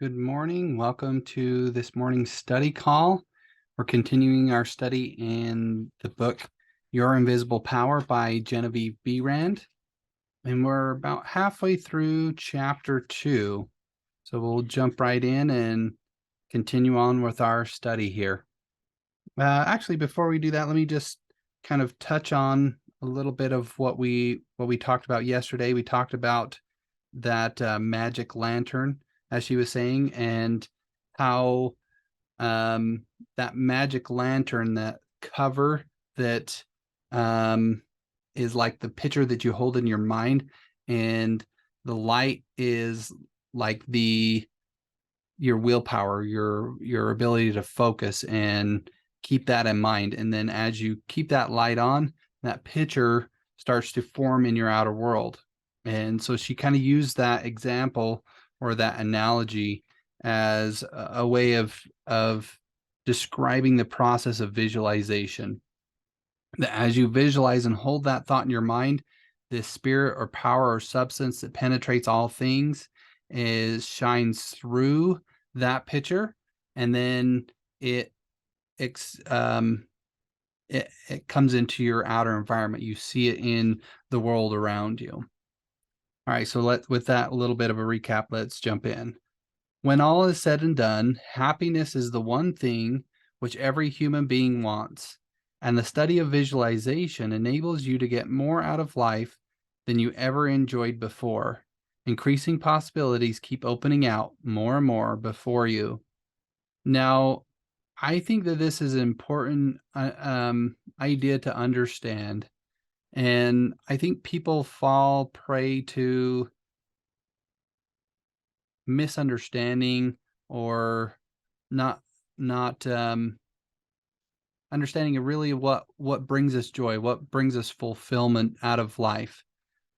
Good morning. Welcome to this morning's study call. We're continuing our study in the book Your Invisible Power by Genevieve Behrend, and we're about halfway through chapter 2. So we'll jump right in and continue on with our study here. Actually, before we do that, let me just kind of touch on a little bit of what we talked about yesterday. We talked about that magic lantern, as she was saying, and how that magic lantern, that cover that is like the picture that you hold in your mind, and the light is like your willpower, your ability to focus and keep that in mind. And then as you keep that light on, that picture starts to form in your outer world. And so she kind of used that example or that analogy as a way of describing the process of visualization. That as you visualize and hold that thought in your mind, this spirit or power or substance that penetrates all things shines through that picture, and then it it comes into your outer environment. You see it in the world around you. All right, so with that little bit of a recap, let's jump in. When all is said and done, happiness is the one thing which every human being wants, and the study of visualization enables you to get more out of life than you ever enjoyed before. Increasing possibilities keep opening out more and more before you. Now, I think that this is an important idea to understand, and I think people fall prey to misunderstanding or not understanding really what brings us joy, what brings us fulfillment out of life.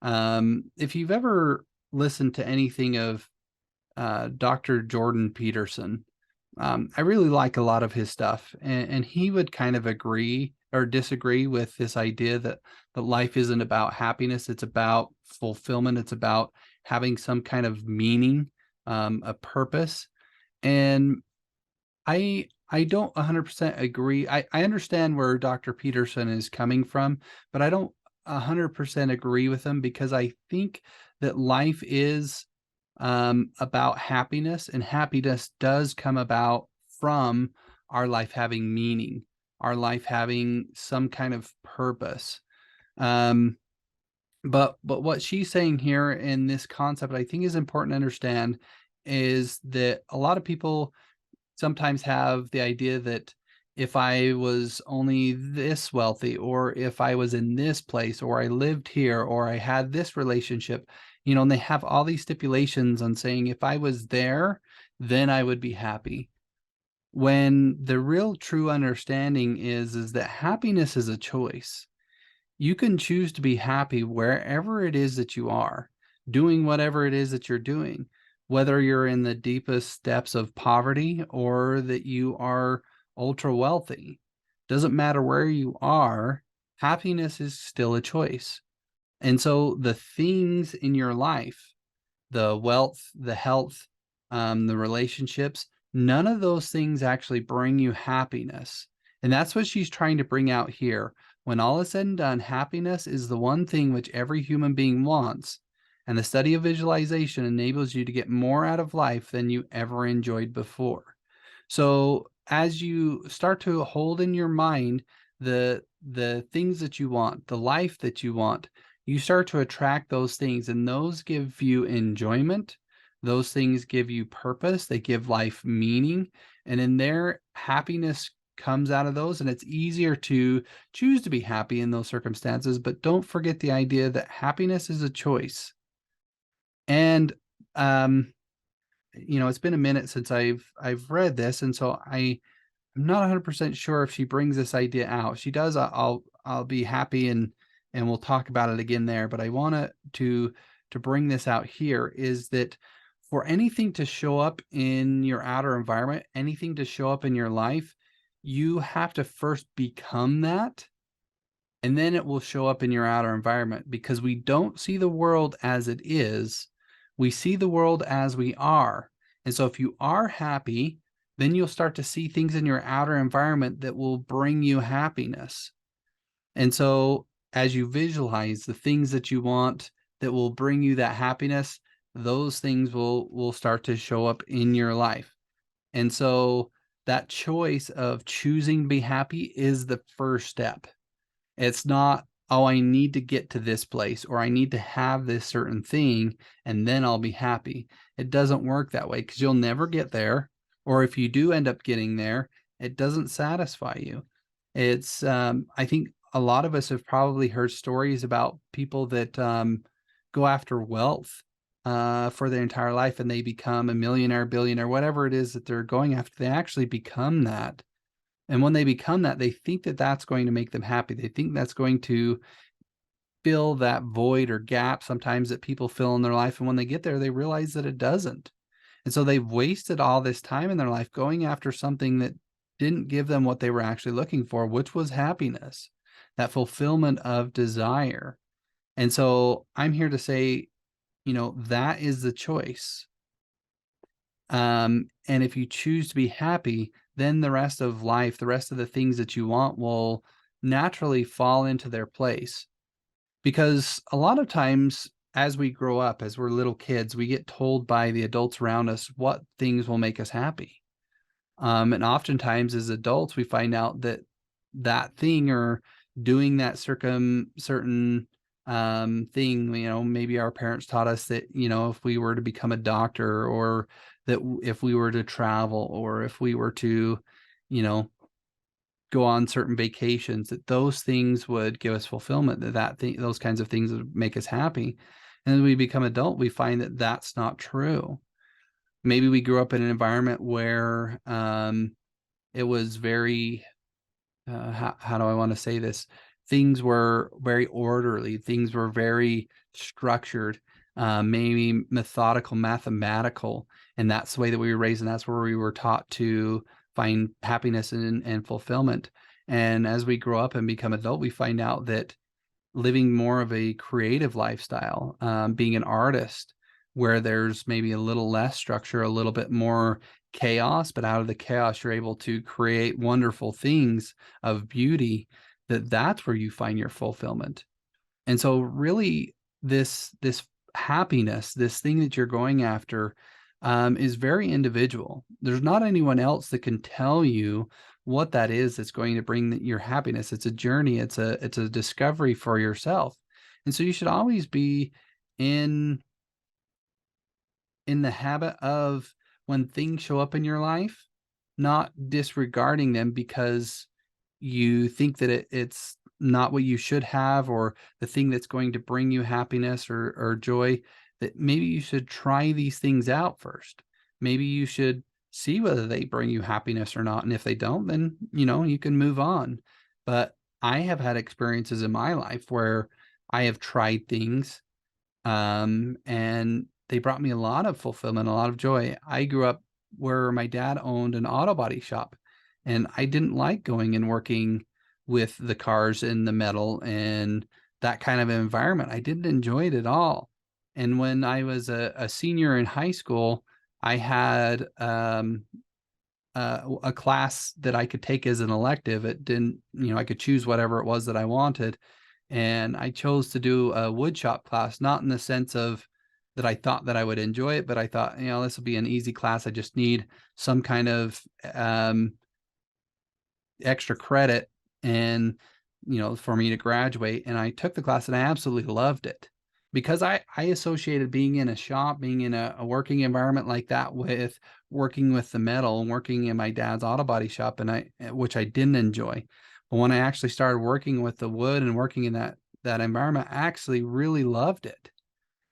If you've ever listened to anything of Dr. Jordan Peterson, I really like a lot of his stuff, and he would kind of agree or disagree with this idea that life isn't about happiness, it's about fulfillment, it's about having some kind of meaning, a purpose. And I don't 100% agree. I understand where Dr. Peterson is coming from, but I don't 100% agree with him, because I think that life is about happiness, and happiness does come about from our life having meaning, our life having some kind of purpose. Um, but what she's saying here in this concept, I think is important to understand, is that a lot of people sometimes have the idea that if I was only this wealthy, or if I was in this place, or I lived here, or I had this relationship, and they have all these stipulations on saying if I was there, then I would be happy. When the real true understanding is that happiness is a choice. You can choose to be happy wherever it is that you are, doing whatever it is that you're doing, whether you're in the deepest depths of poverty or that you are ultra wealthy. Doesn't matter where you are, happiness is still a choice. And so the things in your life, the wealth, the health, the relationships, none of those things actually bring you happiness. And that's what she's trying to bring out here. When all is said and done, happiness is the one thing which every human being wants. And the study of visualization enables you to get more out of life than you ever enjoyed before. So as you start to hold in your mind the things that you want, the life that you want, you start to attract those things, and those give you enjoyment. Those things give you purpose. They give life meaning. And in there, happiness comes out of those, and it's easier to choose to be happy in those circumstances. But don't forget the idea that happiness is a choice. And it's been a minute since I've read this, and so I'm not 100% sure if she brings this idea out. She does, I'll be happy, and we'll talk about it again there. But I want to bring this out here, is that for anything to show up in your outer environment, anything to show up in your life, you have to first become that, and then it will show up in your outer environment, because we don't see the world as it is. We see the world as we are. And so if you are happy, then you'll start to see things in your outer environment that will bring you happiness. And so as you visualize the things that you want that will bring you that happiness, those things will start to show up in your life. And so that choice of choosing to be happy is the first step. It's not, oh, I need to get to this place or I need to have this certain thing and then I'll be happy. It doesn't work that way because you'll never get there. Or if you do end up getting there, it doesn't satisfy you. It's, I think a lot of us have probably heard stories about people that go after wealth for their entire life and they become a millionaire, billionaire, whatever it is that they're going after. They actually become that. And when they become that, they think that that's going to make them happy. They think that's going to fill that void or gap sometimes that people fill in their life. And when they get there, they realize that it doesn't. And so they've wasted all this time in their life going after something that didn't give them what they were actually looking for, which was happiness, that fulfillment of desire. And so I'm here to say, that is the choice. And if you choose to be happy, then the rest of life, the rest of the things that you want will naturally fall into their place. Because a lot of times as we grow up, as we're little kids, we get told by the adults around us what things will make us happy. And oftentimes as adults, we find out that that thing or doing that certain thing, maybe our parents taught us that, if we were to become a doctor or that if we were to travel or if we were to, you know, go on certain vacations, that those things would give us fulfillment, those kinds of things would make us happy. And as we become adult, we find that that's not true. Maybe we grew up in an environment where it was very, how do I want to say this? Things were very orderly. Things were very structured, maybe methodical, mathematical. And that's the way that we were raised. And that's where we were taught to find happiness and fulfillment. And as we grow up and become adult, we find out that living more of a creative lifestyle, being an artist, where there's maybe a little less structure, a little bit more chaos, but out of the chaos, you're able to create wonderful things of beauty, that's where you find your fulfillment. And so really this happiness, this thing that you're going after, is very individual. There's not anyone else that can tell you what that is that's going to bring your happiness. It's a journey. It's a discovery for yourself. And so you should always be in the habit of, when things show up in your life, not disregarding them because you think that it's not what you should have or the thing that's going to bring you happiness or joy, that maybe you should try these things out first. Maybe you should see whether they bring you happiness or not. And if they don't, then, you can move on. But I have had experiences in my life where I have tried things, and they brought me a lot of fulfillment, a lot of joy. I grew up where my dad owned an auto body shop, and I didn't like going and working with the cars and the metal and that kind of environment. I didn't enjoy it at all. And when I was a senior in high school, I had a class that I could take as an elective. It didn't, I could choose whatever it was that I wanted. And I chose to do a wood shop class, not in the sense of that I thought that I would enjoy it, but I thought, this will be an easy class. I just need some kind of extra credit and, for me to graduate. And I took the class and I absolutely loved it because I associated being in a shop, being in a working environment like that with working with the metal and working in my dad's auto body shop, which I didn't enjoy. But when I actually started working with the wood and working in that environment, I actually really loved it.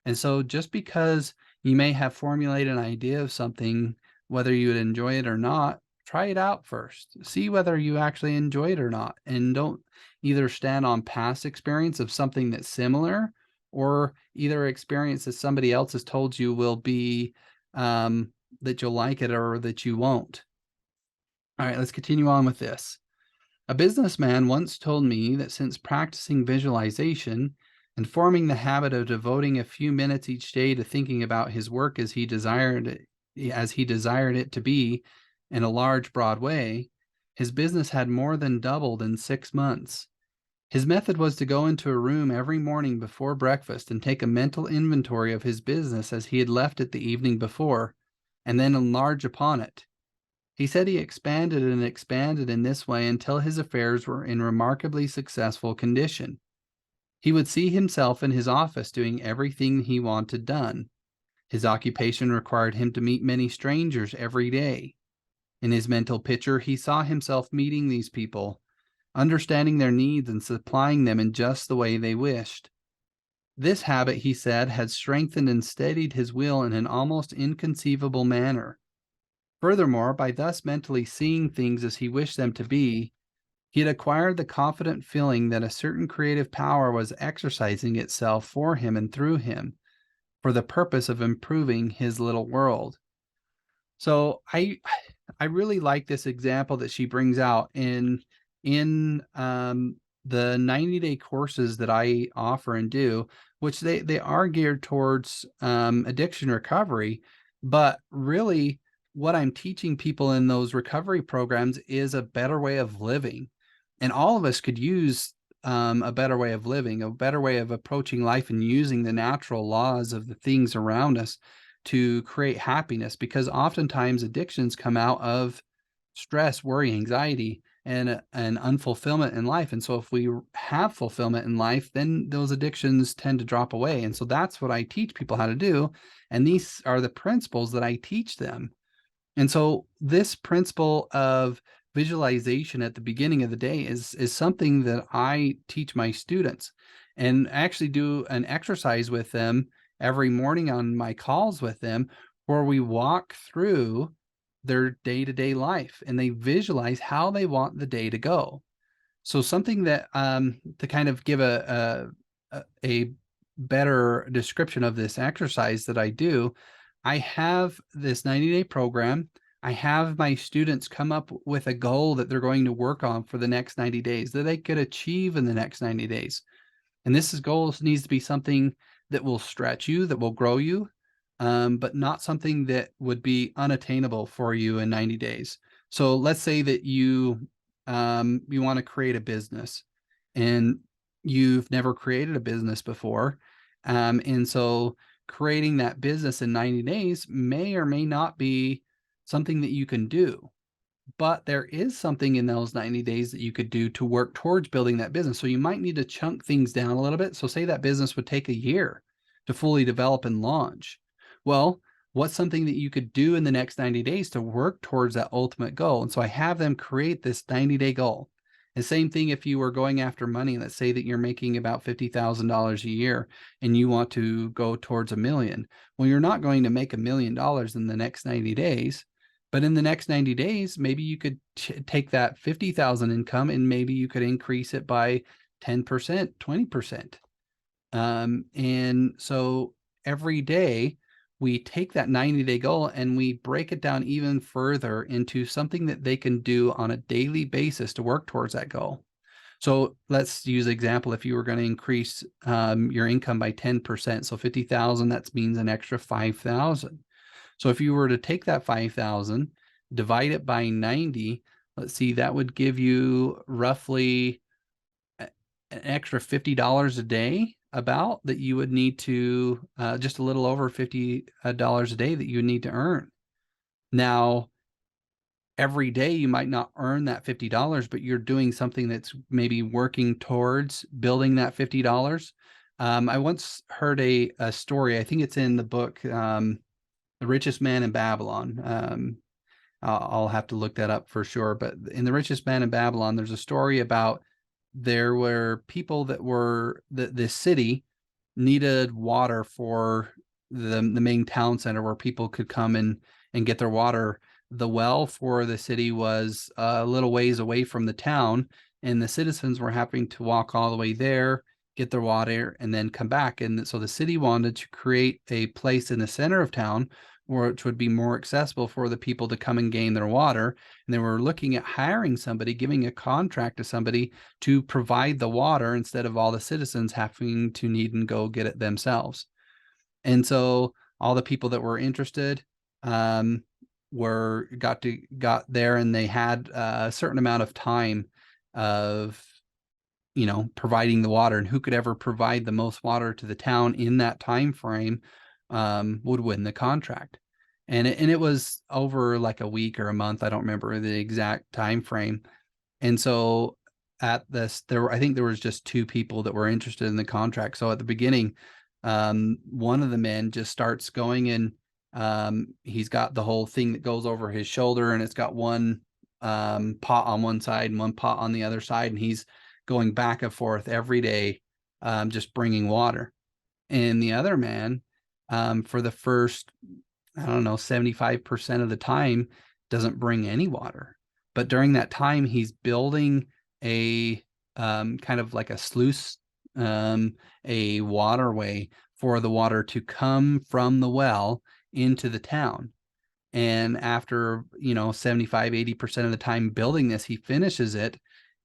And so just because you may have formulated an idea of something, whether you would enjoy it or not, try it out first. See whether you actually enjoy it or not. And don't either stand on past experience of something that's similar, or either experience that somebody else has told you will be, that you'll like it or that you won't. All right, let's continue on with this. A businessman once told me that since practicing visualization and forming the habit of devoting a few minutes each day to thinking about his work as he desired as he desired it to be in a large, broad way, his business had more than doubled in 6 months. His method was to go into a room every morning before breakfast and take a mental inventory of his business as he had left it the evening before, and then enlarge upon it. He said he expanded and expanded in this way until his affairs were in remarkably successful condition. He would see himself in his office doing everything he wanted done. His occupation required him to meet many strangers every day. In his mental picture, he saw himself meeting these people, understanding their needs and supplying them in just the way they wished. This habit, he said, had strengthened and steadied his will in an almost inconceivable manner. Furthermore, by thus mentally seeing things as he wished them to be, he had acquired the confident feeling that a certain creative power was exercising itself for him and through him for the purpose of improving his little world. So I really like this example that she brings out in the 90-day courses that I offer and do, which they are geared towards addiction recovery, but really what I'm teaching people in those recovery programs is a better way of living. And all of us could use a better way of living, a better way of approaching life and using the natural laws of the things around us to create happiness, because oftentimes addictions come out of stress, worry, anxiety, and unfulfillment in life. And so if we have fulfillment in life, then those addictions tend to drop away. And so that's what I teach people how to do. And these are the principles that I teach them. And so this principle of visualization at the beginning of the day is something that I teach my students, and actually do an exercise with them every morning on my calls with them, where we walk through their day-to-day life and they visualize how they want the day to go. So something that to kind of give a better description of this exercise that I do, I have this 90-day program. I have my students come up with a goal that they're going to work on for the next 90 days that they could achieve in the next 90 days. And this goals needs to be something that will stretch you, that will grow you, but not something that would be unattainable for you in 90 days. So let's say that you want to create a business and you've never created a business before. And so creating that business in 90 days may or may not be something that you can do. But there is something in those 90 days that you could do to work towards building that business. So you might need to chunk things down a little bit. So say that business would take a year to fully develop and launch. Well, what's something that you could do in the next 90 days to work towards that ultimate goal? And so I have them create this 90-day goal. And same thing if you were going after money. Let's say that you're making about $50,000 a year and you want to go towards $1 million. Well, you're not going to make $1 million in the next 90 days. But in the next 90 days, maybe you could take that 50,000 income and maybe you could increase it by 10%, 20%. And so every day we take that 90-day goal and we break it down even further into something that they can do on a daily basis to work towards that goal. So let's use an example. If you were going to increase your income by 10%, so 50,000, that means an extra 5,000. So if you were to take that 5,000, divide it by 90, let's see, that would give you roughly an extra $50 a day about that you would need to, just a little over $50 a day that you would need to earn. Now, every day you might not earn that $50, but you're doing something that's maybe working towards building that $50. I once heard a story, I think it's in the book, The Richest Man in Babylon. I'll have to look that up for sure. But in The Richest Man in Babylon, there's a story about there were people that were the city needed water for the main town center where people could come and get their water. The well for the city was a little ways away from the town, and the citizens were having to walk all the way there, get their water, and then come back. And so the city wanted to create a place in the center of town which would be more accessible for the people to come and gain their water. And they were looking at hiring somebody, giving a contract to somebody to provide the water instead of all the citizens having to need and go get it themselves. And so all the people that were interested um, got there, and they had a certain amount of time of providing the water, and who could ever provide the most water to the town in that time frame would win the contract. And it was over like a week or a month. I don't remember the exact time frame. And so at this, I think there was just two people that were interested in the contract. So at the beginning, one of the men just starts going, and he's got the whole thing that goes over his shoulder, and it's got one pot on one side and one pot on the other side, and he's going back and forth every day, just bringing water. And the other man, for the first, I don't know, 75% of the time, doesn't bring any water. But during that time, he's building a kind of like a sluice, a waterway for the water to come from the well into the town. And after, 75, 80% of the time building this, he finishes it.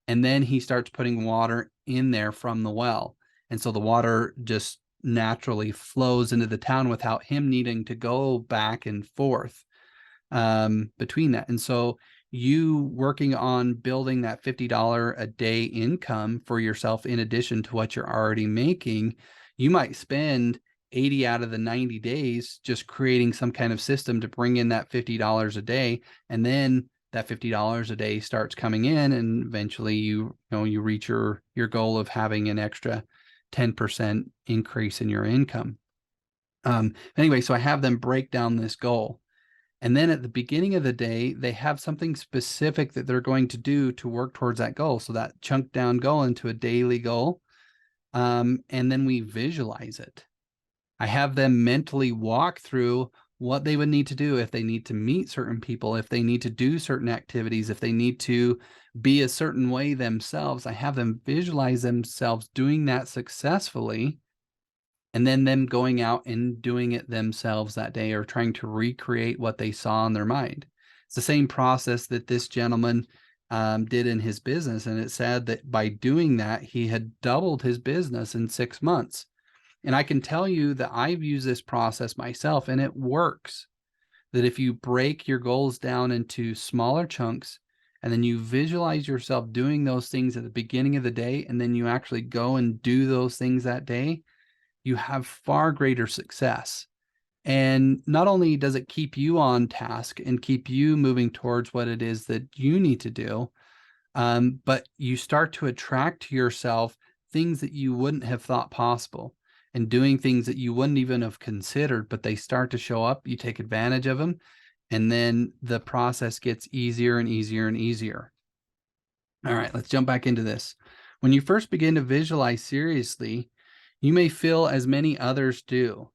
And then he starts putting water in there from the well. And so the water just naturally flows into the town without him needing to go back and forth between that. And so you working on building that $50 a day income for yourself, in addition to what you're already making, you might spend 80 out of the 90 days just creating some kind of system to bring in that $50 a day. And then that $50 a day starts coming in, and eventually you reach your goal of having an extra 10% increase in your income. Anyway, so I have them break down this goal. And then at the beginning of the day, they have something specific that they're going to do to work towards that goal. So that chunk down goal into a daily goal. And then we visualize it. I have them mentally walk through what they would need to do if they need to meet certain people, if they need to do certain activities, if they need to be a certain way themselves. I have them visualize themselves doing that successfully, and then them going out and doing it themselves that day, or trying to recreate what they saw in their mind. It's the same process that this gentleman did in his business. And it said that by doing that, he had doubled his business in 6 months. And I can tell you that I've used this process myself, and it works. That if you break your goals down into smaller chunks, and then you visualize yourself doing those things at the beginning of the day, and then you actually go and do those things that day, you have far greater success. And not only does it keep you on task and keep you moving towards what it is that you need to do, but you start to attract to yourself things that you wouldn't have thought possible, and doing things that you wouldn't even have considered, but they start to show up. You take advantage of them, and then the process gets easier and easier and easier. All right, let's jump back into this. When you first begin to visualize seriously, you may feel, as many others do,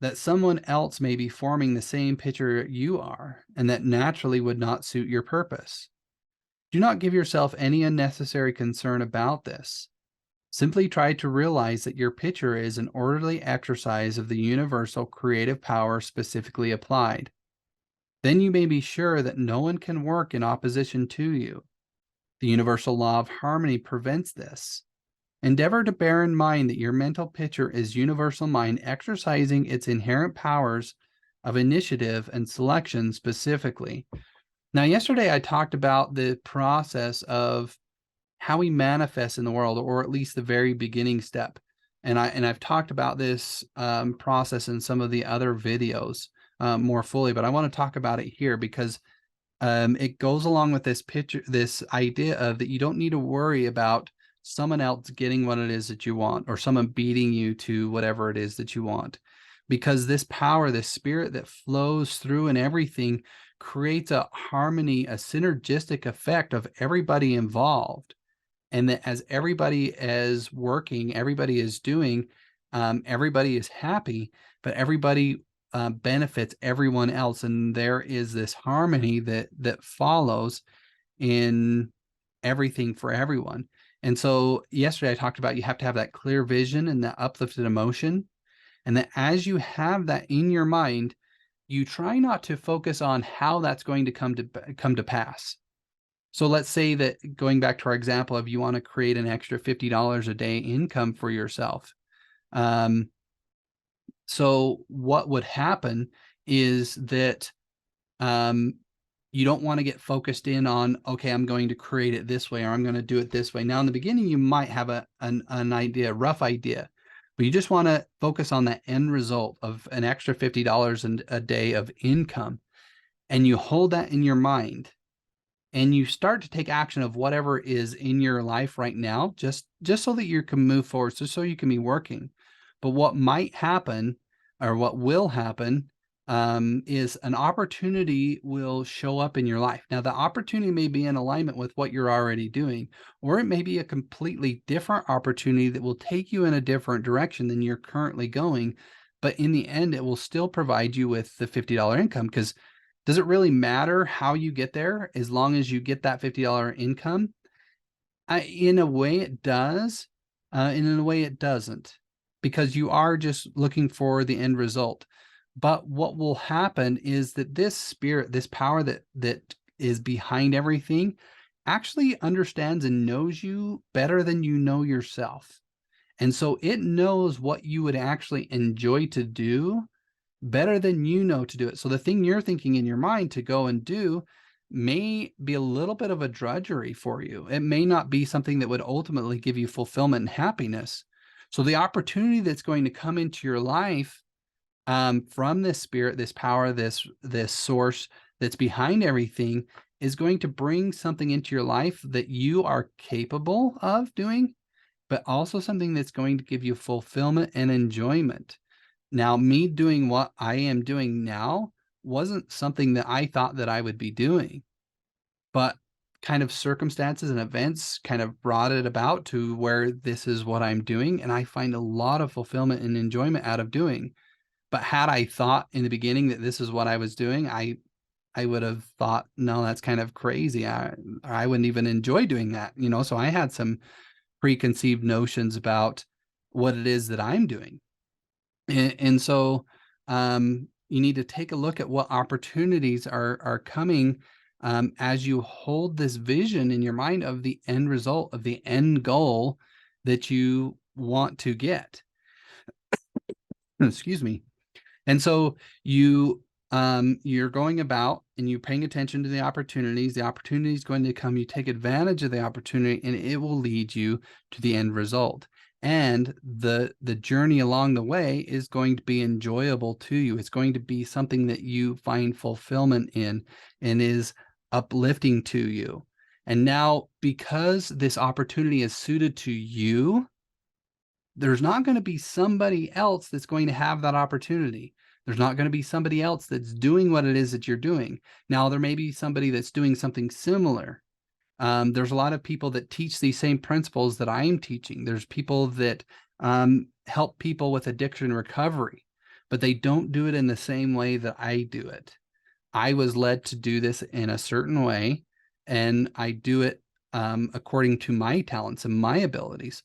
that someone else may be forming the same picture you are, and that naturally would not suit your purpose. Do not give yourself any unnecessary concern about this. Simply try to realize that your picture is an orderly exercise of the universal creative power specifically applied. Then you may be sure that no one can work in opposition to you. The universal law of harmony prevents this. Endeavor to bear in mind that your mental picture is universal mind exercising its inherent powers of initiative and selection specifically. Now, yesterday I talked about the process of how we manifest in the world, or at least the very beginning step. And I've talked about this process in some of the other videos more fully, but I want to talk about it here because it goes along with this picture, this idea of that you don't need to worry about someone else getting what it is that you want, or someone beating you to whatever it is that you want. Because this power, this spirit that flows through and everything, creates a harmony, a synergistic effect of everybody involved. And that as everybody is working, everybody is doing, everybody is happy, but everybody benefits everyone else. And there is this harmony that follows in everything for everyone. And so yesterday I talked about you have to have that clear vision and that uplifted emotion. And that as you have that in your mind, you try not to focus on how that's going to come to pass. So let's say that, going back to our example of you want to create an extra $50 a day income for yourself. So what would happen is that Um, you don't want to get focused in on, okay, I'm going to create it this way, or I'm going to do it this way. Now, in the beginning, you might have an idea, a rough idea, but you just want to focus on that end result of an extra $50 a day of income. And you hold that in your mind, and you start to take action of whatever is in your life right now, just so that you can move forward, just so you can be working. But what might happen, or what will happen, is an opportunity will show up in your life. Now, the opportunity may be in alignment with what you're already doing, or it may be a completely different opportunity that will take you in a different direction than you're currently going. But in the end, it will still provide you with the $50 income, because does it really matter how you get there as long as you get that $50 income? In a way it does, and in a way it doesn't, because you are just looking for the end result. But what will happen is that this spirit, this power that is behind everything, actually understands and knows you better than you know yourself. And so it knows what you would actually enjoy to do better than you know to do it. So the thing you're thinking in your mind to go and do may be a little bit of a drudgery for you. It may not be something that would ultimately give you fulfillment and happiness. So the opportunity that's going to come into your life, from this spirit, this power, this source that's behind everything, is going to bring something into your life that you are capable of doing, but also something that's going to give you fulfillment and enjoyment. Now, me doing what I am doing now wasn't something that I thought that I would be doing, but kind of circumstances and events kind of brought it about to where this is what I'm doing, and I find a lot of fulfillment and enjoyment out of doing. But had I thought in the beginning that this is what I was doing, I would have thought, no, that's kind of crazy. I wouldn't even enjoy doing that, you know. So I had some preconceived notions about what it is that I'm doing. And so, you need to take a look at what opportunities are coming, as you hold this vision in your mind of the end result, of the end goal that you want to get. Excuse me. And so you're going about and you're paying attention to the opportunities. The opportunity is going to come. You take advantage of the opportunity, and it will lead you to the end result. And the journey along the way is going to be enjoyable to you. It's going to be something that you find fulfillment in and is uplifting to you. And now, because this opportunity is suited to you, there's not going to be somebody else that's going to have that opportunity. There's not going to be somebody else that's doing what it is that you're doing. Now, there may be somebody that's doing something similar. There's a lot of people that teach these same principles that I'm teaching. There's people that help people with addiction recovery, but they don't do it in the same way that I do it. I was led to do this in a certain way, and I do it according to my talents and my abilities.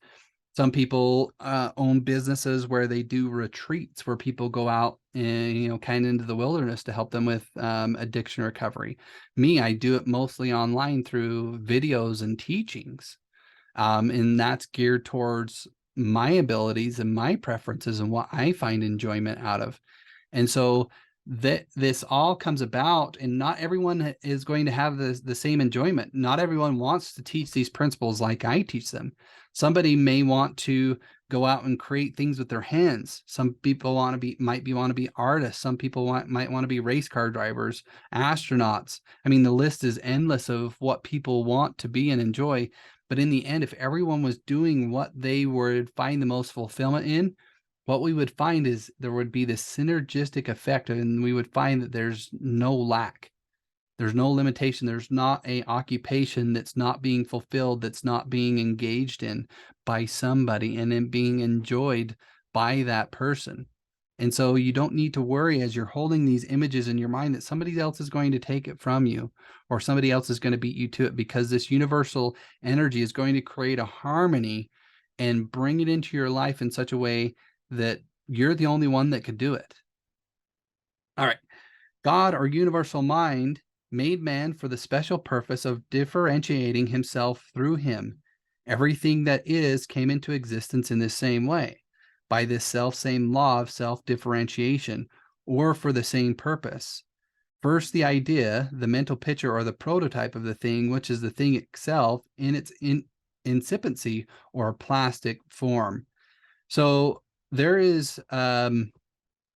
Some people own businesses where they do retreats where people go out and, you know, kind of into the wilderness to help them with addiction recovery. Me, I do it mostly online through videos and teachings. And that's geared towards my abilities and my preferences and what I find enjoyment out of. And so that this all comes about, and not everyone is going to have the same enjoyment. Not everyone wants to teach these principles like I teach them. Somebody may want to go out and create things with their hands. Some people want to be artists. Some people might want to be race car drivers, astronauts. I mean, the list is endless of what people want to be and enjoy. But in the end, if everyone was doing what they would find the most fulfillment in, what we would find is there would be this synergistic effect, and we would find that there's no lack. There's no limitation. There's not a occupation that's not being fulfilled, that's not being engaged in by somebody and then being enjoyed by that person. And so you don't need to worry as you're holding these images in your mind that somebody else is going to take it from you, or somebody else is going to beat you to it, because this universal energy is going to create a harmony and bring it into your life in such a way that you're the only one that could do it. All right. God, or universal mind, made man for the special purpose of differentiating himself through him. Everything that is came into existence in this same way, by this self same law of self differentiation, or for the same purpose. First, the idea, the mental picture or the prototype of the thing, which is the thing itself in its incipiency or plastic form. So there is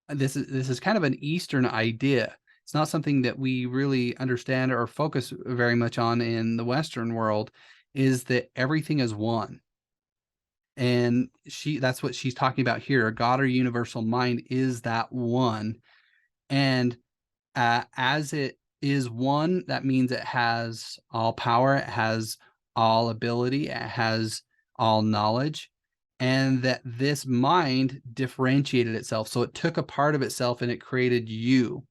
this is kind of an Eastern idea. It's not something that we really understand or focus very much on in the Western world, is that everything is one. And that's what she's talking about here. God or universal mind is that one. And as it is one, that means it has all power, it has all ability, it has all knowledge, and that this mind differentiated itself. So it took a part of itself and it created you,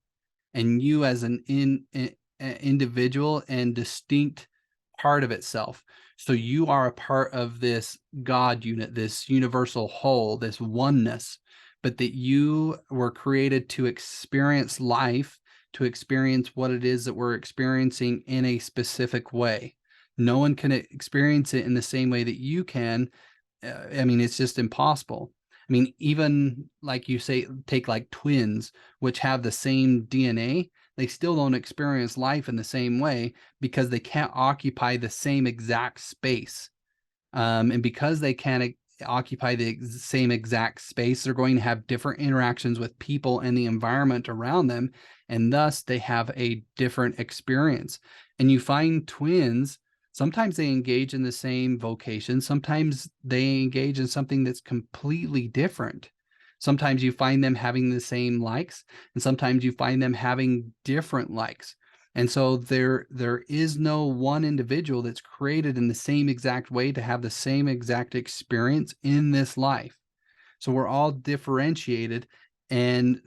and you as an individual and distinct part of itself. So you are a part of this God unit, this universal whole, this oneness, but that you were created to experience life, to experience what it is that we're experiencing in a specific way. No one can experience it in the same way that you can. I mean, it's just impossible. I mean, even like you say, take like twins, which have the same DNA, they still don't experience life in the same way because they can't occupy the same exact space. And because they can't occupy the same exact space, they're going to have different interactions with people and the environment around them. And thus they have a different experience. And you find twins, sometimes they engage in the same vocation. Sometimes they engage in something that's completely different. Sometimes you find them having the same likes, and sometimes you find them having different likes. And so there is no one individual that's created in the same exact way to have the same exact experience in this life. So we're all differentiated, and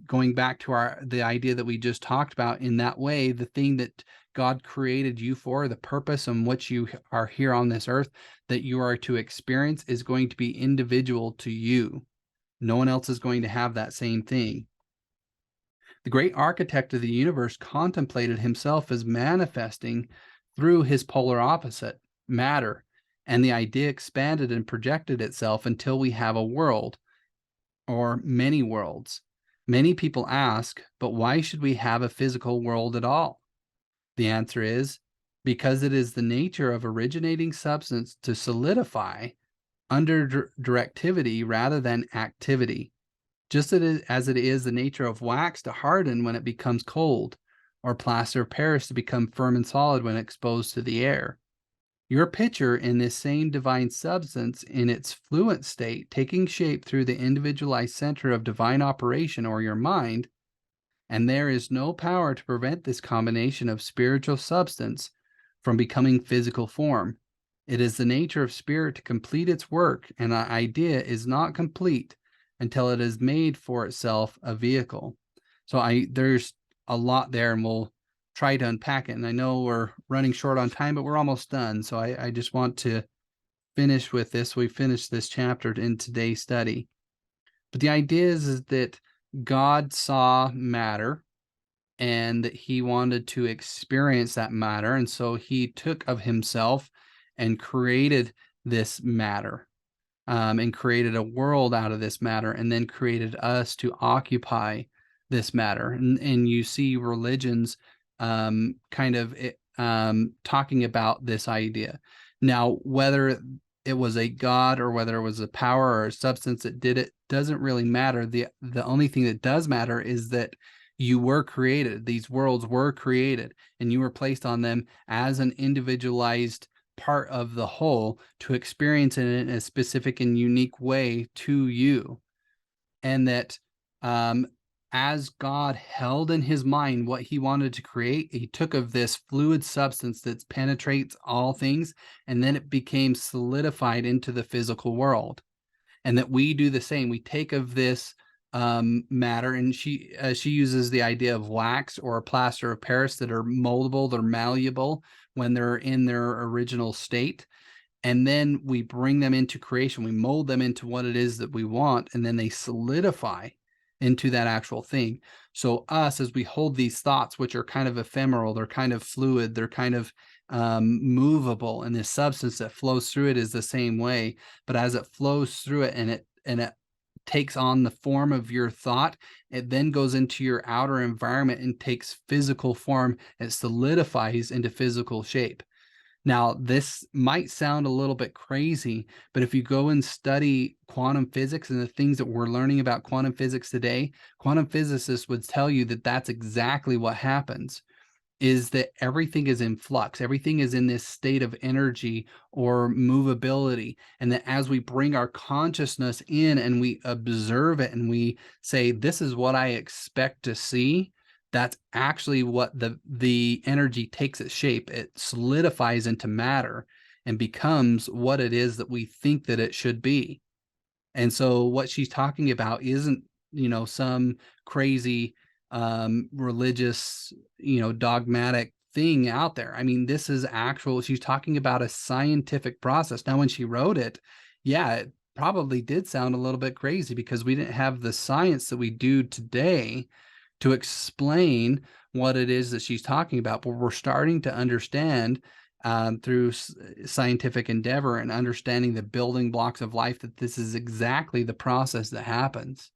going back to the idea that we just talked about, in that way, the thing that God created you for, the purpose on which you are here on this earth, that you are to experience, is going to be individual to you. No one else is going to have that same thing. The great architect of the universe contemplated himself as manifesting through his polar opposite, matter, and the idea expanded and projected itself until we have a world, or many worlds. Many people ask, but why should we have a physical world at all? The answer is because it is the nature of originating substance to solidify under directivity rather than activity, just as it is the nature of wax to harden when it becomes cold, or plaster of Paris to become firm and solid when exposed to the air. Your picture in this same divine substance in its fluent state, taking shape through the individualized center of divine operation, or your mind, and there is no power to prevent this combination of spiritual substance from becoming physical form. It is the nature of spirit to complete its work, and the idea is not complete until it has made for itself a vehicle. So there's a lot there, and we'll try to unpack it. And I know we're running short on time, but we're almost done. So I just want to finish with this. We finished this chapter in today's study. But the idea is that God saw matter and that he wanted to experience that matter. And so he took of himself and created this matter, and created a world out of this matter, and then created us to occupy this matter. And you see religions kind of talking about this idea. Now, whether it was a god or whether it was a power or a substance that did it doesn't really matter. The only thing that does matter is that you were created. These worlds were created, and you were placed on them as an individualized part of the whole to experience it in a specific and unique way to you. And that as God held in his mind what he wanted to create, he took of this fluid substance that penetrates all things, and then it became solidified into the physical world. And that we do the same. We take of this matter, and she uses the idea of wax or a plaster of Paris that are moldable, they're malleable when they're in their original state. And then we bring them into creation. We mold them into what it is that we want, and then they solidify into that actual thing. So us, as we hold these thoughts, which are kind of ephemeral, they're kind of fluid, they're kind of movable, and this substance that flows through it is the same way. But as it flows through it and it takes on the form of your thought. It then goes into your outer environment and takes physical form. It solidifies into physical shape. Now, this might sound a little bit crazy, but if you go and study quantum physics and the things that we're learning about quantum physics today, quantum physicists would tell you that that's exactly what happens, is that everything is in flux. Everything is in this state of energy or movability. And that as we bring our consciousness in and we observe it and we say, this is what I expect to see, that's actually what the energy takes its shape. It solidifies into matter and becomes what it is that we think that it should be. And so what she's talking about isn't, some crazy religious, dogmatic thing out there. I mean, this is actual, she's talking about a scientific process. Now, when she wrote it, yeah, it probably did sound a little bit crazy because we didn't have the science that we do today to explain what it is that she's talking about, but we're starting to understand through scientific endeavor and understanding the building blocks of life that this is exactly the process that happens.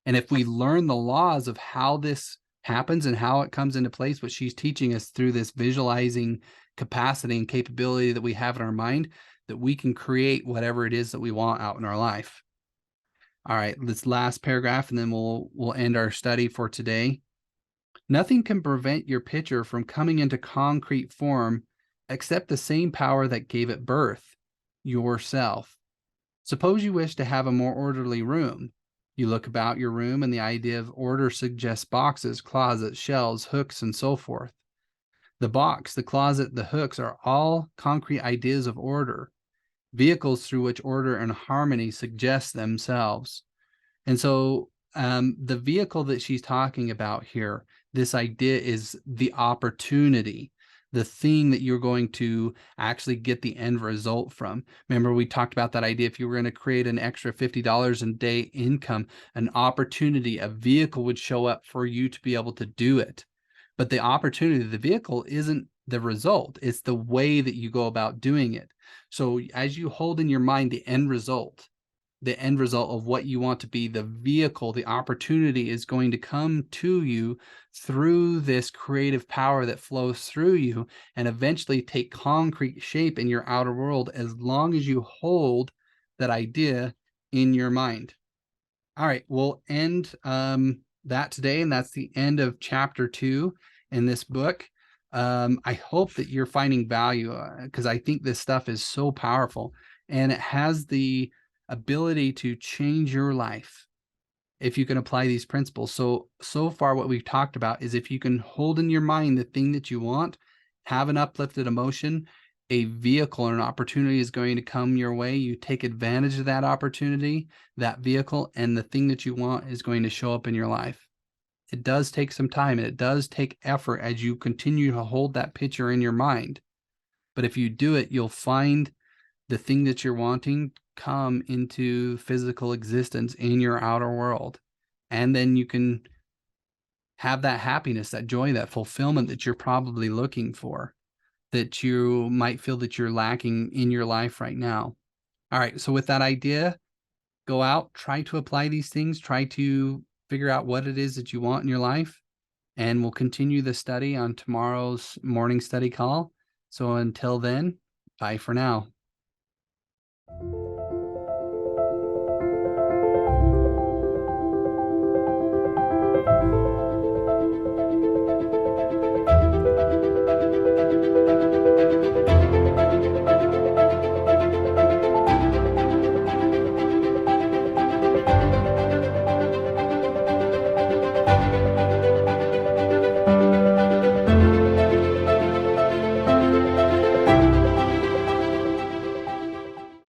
And if we learn the laws of how this happens and how it comes into place, what she's teaching us through this visualizing capacity and capability that we have in our mind, that we can create whatever it is that we want out in our life. All right, this last paragraph, and then we'll end our study for today. Nothing can prevent your picture from coming into concrete form except the same power that gave it birth, yourself. Suppose you wish to have a more orderly room. You look about your room and the idea of order suggests boxes, closets, shelves, hooks, and so forth. The box, the closet, the hooks are all concrete ideas of order, vehicles through which order and harmony suggest themselves. And so the vehicle that she's talking about here, this idea is the opportunity, the thing that you're going to actually get the end result from. Remember, we talked about that idea. If you were going to create an extra $50 a day income, an opportunity, a vehicle would show up for you to be able to do it. But the opportunity, the vehicle isn't the result. It's the way that you go about doing it. So as you hold in your mind the end result of what you want to be, the vehicle, the opportunity is going to come to you through this creative power that flows through you and eventually take concrete shape in your outer world as long as you hold that idea in your mind. All right, we'll end that today, and that's the end of chapter 2 in this book. I hope that you're finding value because I think this stuff is so powerful and it has the ability to change your life if you can apply these principles. So far what we've talked about is if you can hold in your mind the thing that you want, have an uplifted emotion, a vehicle or an opportunity is going to come your way. You take advantage of that opportunity, that vehicle, and the thing that you want is going to show up in your life. It does take some time and it does take effort as you continue to hold that picture in your mind. But if you do it, you'll find the thing that you're wanting come into physical existence in your outer world. And then you can have that happiness, that joy, that fulfillment that you're probably looking for, that you might feel that you're lacking in your life right now. All right. So with that idea, go out, try to apply these things, try to figure out what it is that you want in your life. And we'll continue the study on tomorrow's morning study call. So until then, bye for now.